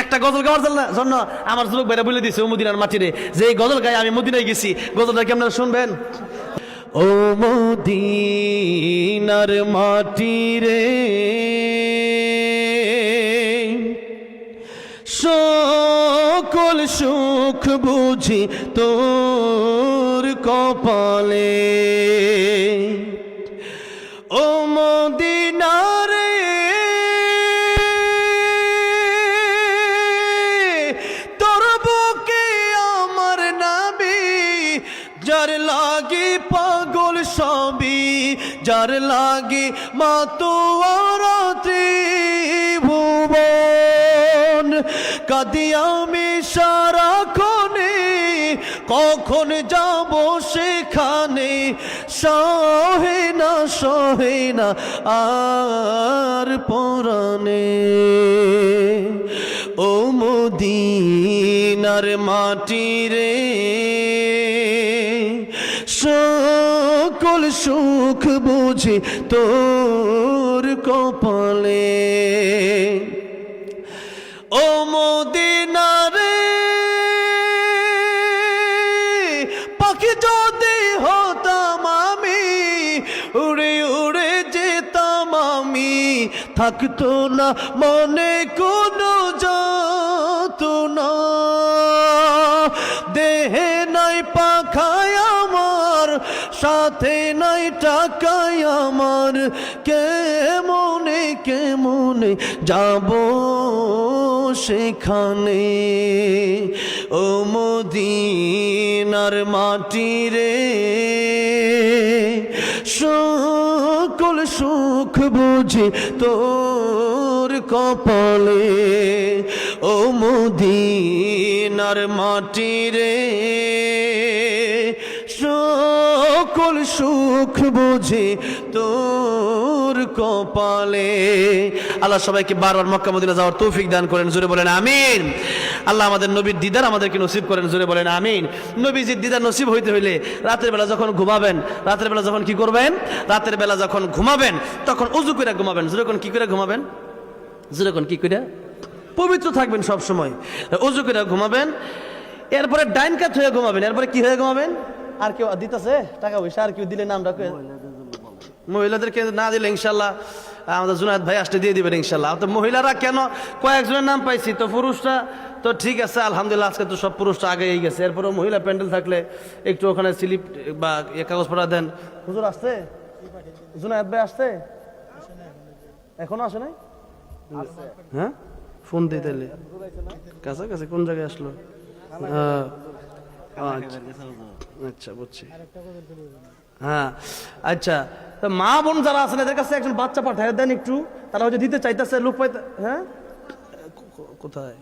একটা গজল গাওয়ার জন্য আমার যুবক ভাইরা বলে দিয়েছে ও মদিনার মাটিরে যে এই গজল গায়ে আমি মদিনায় গেছি। গজলটা কি আপনারা শুনবেন? ও মদিনার মাটিরে সকল সুখ বুঝি তোর কপালে। ও মদিনারে তোর বুকে আমার নবী, যার লাগি পাগল সবই, যার লাগি মাতোয়ারা ত্রিভুবন। কাঁদি আমি সারাক্ষণে, কখন যাব সেখানে, সহে না আর পরাণে। ও মদিনার মাটিরে সকল সুখ বুঝি তোর কপালে। ও মদিনারে পাখি যদি হতাম আমি, উড়ে উড়ে যেতাম আমি, থাকতো না মনে কোনো যাতনা। দেহে নাই পাখায় আমার, সাথে নাই টাকায় আমার, কেমনে যাব সেখানে। ও মদিনার মাটিরে সকল সুখ বুঝি তোর কপালে। ও মদিনার মাটিরে সকল সুখ বুঝি তোর কপালে। আল্লাহ সবাইকে বারবার মক্কা মদিনা যাওয়ার তৌফিক দান করেন, জোরে বলেন আমিন। আল্লাহ আমাদের নবীর দিদার আমাদেরকে নসিব করেন, জোরে বলেন আমিন। নবীজির দিদার নসিব হইতে হইলে রাতের বেলা যখন ঘুমাবেন, রাতের বেলা যখন কি করবেন, রাতের বেলা যখন ঘুমাবেন তখন উযু করে ঘুমাবেন। জোরে কোন কি করে ঘুমাবেন? জোরে কোন কি করে? পবিত্র থাকবেন সব সময়, উযু করে ঘুমাবেন। এরপরে ডাইন কাত হয়ে ঘুমাবেন। এরপরে কি হয়ে ঘুমাবেন? আর কেউ দিতেছে টাকা পয়সা? আর কেউ দিলে নামটা মহিলাদেরকে না দিলে ইনশাল্লাহ আমাদের জুনায়েদ ভাই আসতে দিয়ে দিবেন ইনশাল্লাহ। তো মহিলারা কেন কয়েকজনের নাম পাইছি, তো পুরুষরা তো ঠিক আছে আলহামদুলিল্লাহ, আজকে তো সব পুরুষরা আগেই গেছে। এরপরেও মহিলা প্যান্ডেল থাকলে একটু ওখানে স্লিপ বা কাগজ পড়া দেন। হুজুর আসছে? জুনায়েদ ভাই আসছে? এখনো আসে নাই? হ্যাঁ, ফোন দিয়ে দিলে কাছাকাছি কোন জায়গায় আসলো? আচ্ছা বুঝছি। হ্যাঁ আচ্ছা, মা বোন যারা আছেন এদের কাছে একজন বাচ্চা পাঠায় দেন একটু, তারা হয়তো দিতে চাইতেছে, লোক পাইতে। হ্যাঁ কোথায়?